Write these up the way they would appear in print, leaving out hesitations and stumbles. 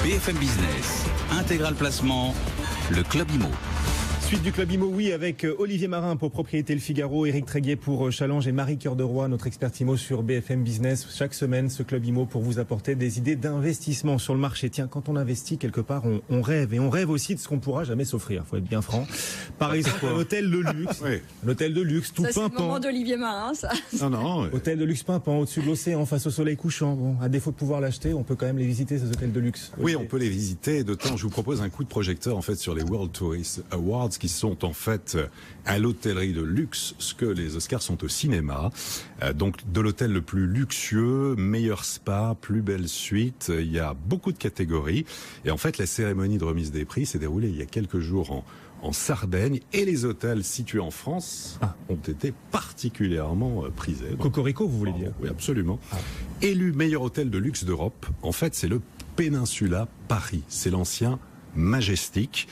BFM Business, Intégral Placement, le Club Imo. Suite du Club Imo, oui, avec Olivier Marin pour Propriété Le Figaro, Éric Tréguier pour Challenge et Marie Cœur de Roy, notre expert Imo sur BFM Business. Chaque semaine, ce Club Imo pour vous apporter des idées d'investissement sur le marché. Tiens, quand on investit quelque part, on rêve. Et on rêve aussi de ce qu'on pourra jamais s'offrir, faut être bien franc. Par exemple, un hôtel de luxe. Oui. Un hôtel de luxe, tout ça, pimpant. C'est le moment d'Olivier Marin, ça. Non. Hôtel de luxe pimpant, au-dessus de l'océan, face au soleil couchant. Bon, à défaut de pouvoir l'acheter, on peut quand même les visiter, ces hôtels de luxe. Oui, on peut les visiter. D'autant, je vous propose un coup de projecteur, en fait, sur les World Tourist Awards, qui sont, en fait, à l'hôtellerie de luxe, ce que les Oscars sont au cinéma. Donc, de l'hôtel le plus luxueux, meilleur spa, plus belle suite. Il y a beaucoup de catégories. Et en fait, la cérémonie de remise des prix s'est déroulée il y a quelques jours en Sardaigne. Et les hôtels situés en France ont été particulièrement prisés. Cocorico, vous voulez dire? Oui, absolument. Élu meilleur hôtel de luxe d'Europe, en fait, c'est le Peninsula Paris. C'est l'ancien Majestic,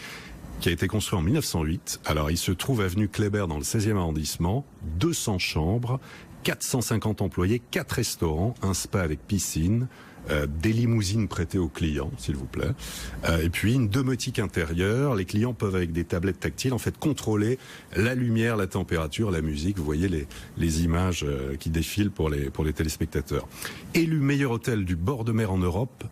qui a été construit en 1908. Alors, il se trouve avenue Kléber dans le 16e arrondissement, 200 chambres, 450 employés, 4 restaurants, un spa avec piscine, des limousines prêtées aux clients, s'il vous plaît, et puis une domotique intérieure. Les clients peuvent, avec des tablettes tactiles, en fait, contrôler la lumière, la température, la musique. Vous voyez les images qui défilent pour les téléspectateurs. Élu meilleur hôtel du bord de mer en Europe,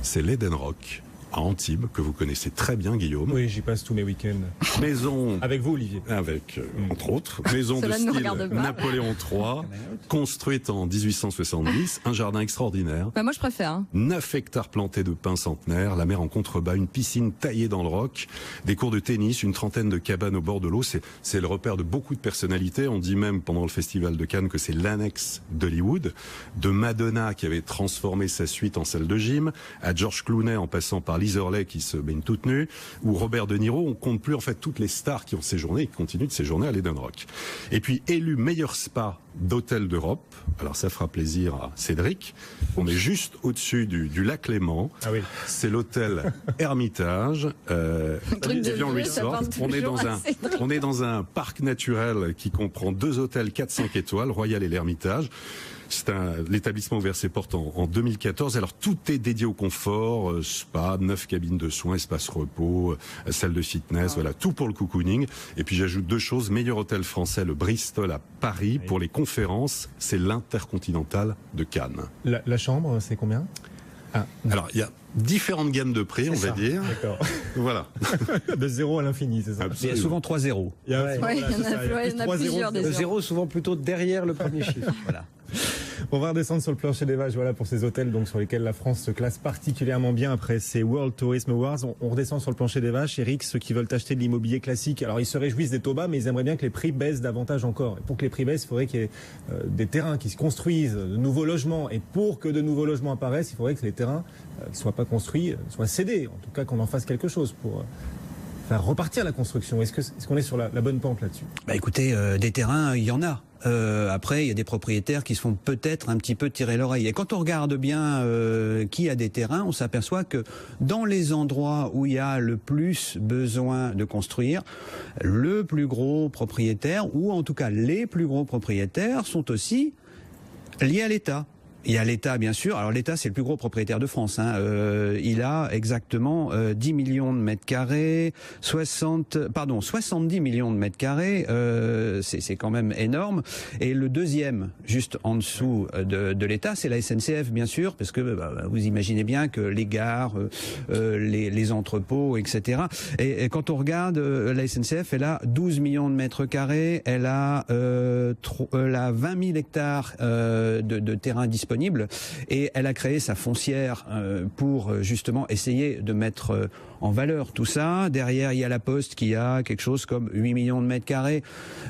c'est l'Eden Rock, à Antibes, que vous connaissez très bien, Guillaume. Oui, j'y passe tous mes week-ends. Maison... Avec vous, Olivier. Avec, entre autres, maison de style Napoléon III, construite en 1870, un jardin extraordinaire. Bah moi, je préfère. 9 hectares plantés de pins centenaires, la mer en contrebas, une piscine taillée dans le roc, des cours de tennis, une trentaine de cabanes au bord de l'eau. C'est le repère de beaucoup de personnalités. On dit même pendant le festival de Cannes que c'est l'annexe d'Hollywood, de Madonna qui avait transformé sa suite en salle de gym, à George Clooney en passant par Liz Hurley qui se baigne toute nue, ou Robert De Niro. On compte plus en fait toutes les stars qui ont séjourné et qui continuent de séjourner à l'Eden Rock. Et puis élu meilleur spa d'hôtel d'Europe. Alors ça fera plaisir à Cédric. On est juste au-dessus du lac Léman. Ah oui. C'est l'hôtel Hermitage. Evian Resort. On est dans un parc naturel qui comprend 2 hôtels 4-5 étoiles, Royal et l'Hermitage. C'est l'établissement ouvert ses portes en 2014. Alors tout est dédié au confort, spa, 9 cabines de soins, espace repos, salle de fitness, voilà, tout pour le cocooning. Et puis j'ajoute 2 choses, meilleur hôtel français, le Bristol à Paris. Pour les conférences, c'est l'Intercontinental de Cannes. La chambre, c'est combien? Alors il y a différentes gammes de prix, on va dire. D'accord. Voilà. De 0 à l'infini, c'est ça. Il y a souvent 3 zéros. Il y en a plusieurs. Le 0 souvent plutôt derrière le premier chiffre. Voilà. On va redescendre sur le plancher des vaches, voilà, pour ces hôtels donc sur lesquels la France se classe particulièrement bien après ces World Tourism Awards. On redescend sur le plancher des vaches. Eric, ceux qui veulent acheter de l'immobilier classique, alors ils se réjouissent des taux bas, mais ils aimeraient bien que les prix baissent davantage encore. Et pour que les prix baissent, il faudrait qu'il y ait des terrains qui se construisent, de nouveaux logements. Et pour que de nouveaux logements apparaissent, il faudrait que les terrains qui ne soient pas construits soient cédés. En tout cas, qu'on en fasse quelque chose pour faire repartir la construction. Est-ce qu'on est sur la bonne pente là-dessus? Bah écoutez, des terrains, il y en a. Après, il y a des propriétaires qui se font peut-être un petit peu tirer l'oreille. Et quand on regarde bien qui a des terrains, on s'aperçoit que dans les endroits où il y a le plus besoin de construire, le plus gros propriétaire, ou en tout cas les plus gros propriétaires, sont aussi liés à l'État. Il y a l'État, bien sûr. Alors l'État, c'est le plus gros propriétaire de France. Il a exactement 10 millions de mètres carrés, 70 millions de mètres carrés. C'est quand même énorme. Et le deuxième, juste en dessous de l'État, c'est la SNCF, bien sûr, parce que vous imaginez bien que les gares, les entrepôts, etc. Et quand on regarde, la SNCF, elle a 12 millions de mètres carrés. Elle a 20 000 hectares de terrain disponible. Et elle a créé sa foncière pour justement essayer de mettre en valeur tout ça. Derrière, il y a la Poste qui a quelque chose comme 8 millions de mètres carrés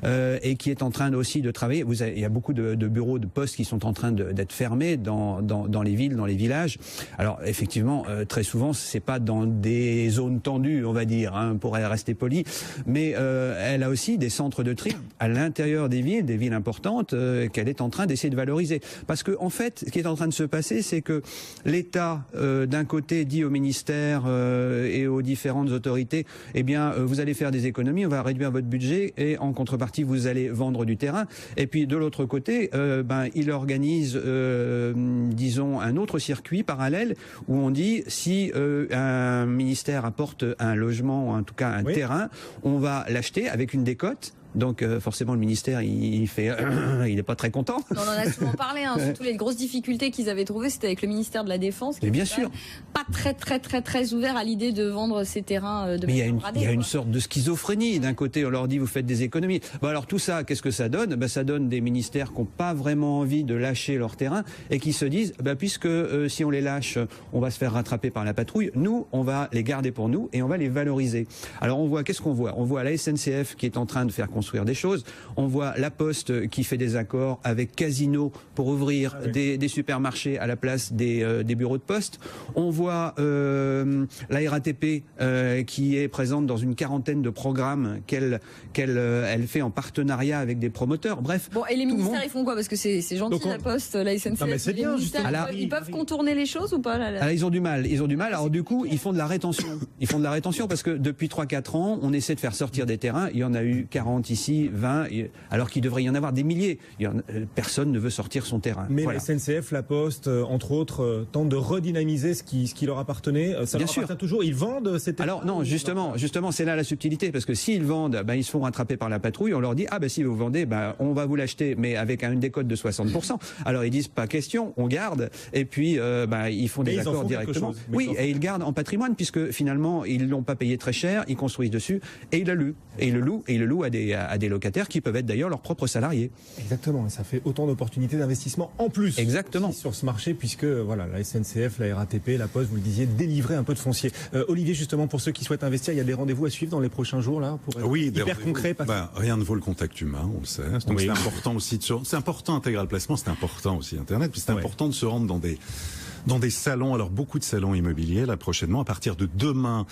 et qui est en train aussi de travailler. Il y a beaucoup de bureaux de poste qui sont en train d'être fermés dans les villes, dans les villages. Alors effectivement, très souvent, c'est pas dans des zones tendues, on va dire, pour rester poli, mais elle a aussi des centres de tri à l'intérieur des villes importantes qu'elle est en train d'essayer de valoriser. Parce que en fait, fait, ce qui est en train de se passer, c'est que l'État, d'un côté, dit au ministère et aux différentes autorités, eh bien, vous allez faire des économies, on va réduire votre budget et en contrepartie, vous allez vendre du terrain. Et puis, de l'autre côté, il organise, disons, un autre circuit parallèle où on dit si un ministère apporte un logement, ou en tout cas un terrain, on va l'acheter avec une décote. Donc forcément le ministère il est pas très content. On en a souvent parlé, surtout les grosses difficultés qu'ils avaient trouvées, c'était avec le ministère de la Défense. Mais bien sûr. Pas très ouvert à l'idée de vendre ces terrains de manière bradée. Il y a une sorte de schizophrénie. D'un côté on leur dit vous faites des économies. Bon alors tout ça, qu'est-ce que ça donne? Ça donne des ministères qui n'ont pas vraiment envie de lâcher leur terrain et qui se disent puisque si on les lâche, on va se faire rattraper par la patrouille. Nous, on va les garder pour nous et on va les valoriser. Alors on voit, qu'est-ce qu'on voit? On voit la SNCF qui est en train de faire construire des choses. On voit la Poste qui fait des accords avec Casino pour ouvrir des supermarchés à la place des bureaux de poste. On voit la RATP qui est présente dans une quarantaine de programmes qu'elle fait en partenariat avec des promoteurs. Bref. Bon, et les ministères, ils font quoi? Parce que c'est gentil, la Poste, la SNCF. Non, mais c'est bien, ils peuvent contourner les choses ou pas là Alors, ils ont du mal. Alors du coup, ils font de la rétention. Ils font de la rétention parce que depuis 3-4 ans, on essaie de faire sortir des terrains. Il y en a eu 40 ici, 20, alors qu'il devrait y en avoir des milliers. Personne ne veut sortir son terrain. Mais la SNCF, la Poste, entre autres, tentent de redynamiser ce qui leur appartenait. Ça leur appartient toujours. Ils vendent ces terrains. Alors non, justement, c'est là la subtilité, parce que s'ils vendent, ils se font rattraper par la patrouille. On leur dit si vous vendez, on va vous l'acheter, mais avec une décote de 60%. Alors ils disent pas question, on garde, et puis ils font des accords directement. Oui, et ils gardent en patrimoine puisque finalement ils l'ont pas payé très cher, ils construisent dessus et ils le louent. Et ils le louent à des locataires qui peuvent être d'ailleurs leurs propres salariés. Exactement, et ça fait autant d'opportunités d'investissement en plus. Exactement. Sur ce marché, puisque la SNCF, la RATP, la Poste, vous le disiez, délivrer un peu de foncier. Olivier, justement, pour ceux qui souhaitent investir, il y a des rendez-vous à suivre dans les prochains jours là, pour être hyper concret. Rien ne vaut le contact humain, on le sait. Donc c'est important aussi. C'est important Intégral Placement, c'est important aussi Internet, puis c'est important de se rendre dans des salons, alors beaucoup de salons immobiliers là prochainement, à partir de demain.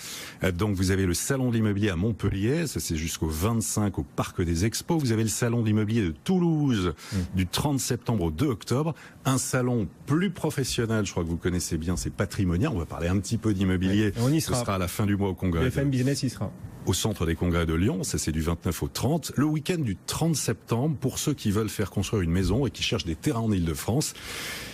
Donc vous avez le salon de l'immobilier à Montpellier, ça c'est jusqu'au 25 au Parc des Expos. Vous avez le salon de l'immobilier de Toulouse du 30 septembre au 2 octobre. Un salon plus professionnel, je crois que vous connaissez bien, c'est Patrimonia. On va parler un petit peu d'immobilier. On y sera. Ce sera à la fin du mois au congrès. BFM Business y sera. Au centre des congrès de Lyon, ça c'est du 29 au 30. Le week-end du 30 septembre, pour ceux qui veulent faire construire une maison et qui cherchent des terrains en Île-de-France,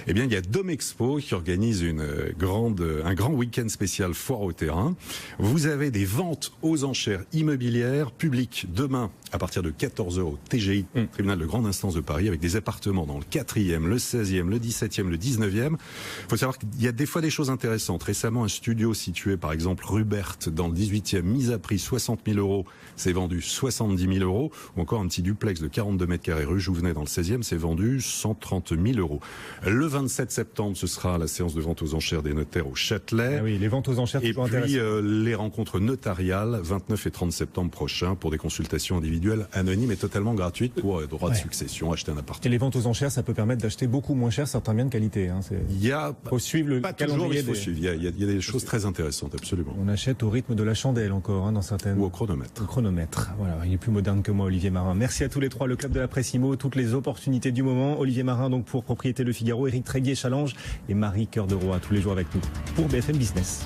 il y a Domexpo qui organise un grand week-end spécial foire au terrain. Vous avez des ventes aux enchères immobilières publiques demain à partir de 14h au TGI, tribunal de grande instance de Paris, avec des appartements dans le 4e, le 16e, le 17e, le 19e. Il faut savoir qu'il y a des fois des choses intéressantes. Récemment, un studio situé par exemple rue Berthe dans le 18e, mis à prix 60 000 €, c'est vendu 70 000 €. Ou encore un petit duplex de 42 mètres carrés rue Jouvenet dans le 16e, c'est vendu 130 000 €. Le 27 septembre, ce sera la séance de vente aux enchères des notaires au Châtelet. Ah oui, les ventes aux enchères, et puis les rencontres notariales 29 et 30 septembre prochains pour des consultations individuelles anonymes et totalement gratuites pour droit de succession, acheter un appartement. Et les ventes aux enchères, ça peut permettre d'acheter beaucoup moins cher certains biens de qualité. Faut suivre le calendrier. Il y a des choses très intéressantes, absolument. On achète au rythme de la chandelle encore, dans certaines. Ou au chronomètre. Au chronomètre. Voilà, il est plus moderne que moi, Olivier Marin. Merci à tous les trois, le club de la presse IMO, toutes les opportunités du moment. Olivier Marin, donc pour Propriété Le Figaro, Éric Tréguier, Challenge, et Marie Cœur de Roy, tous les jours avec nous pour BFM Business.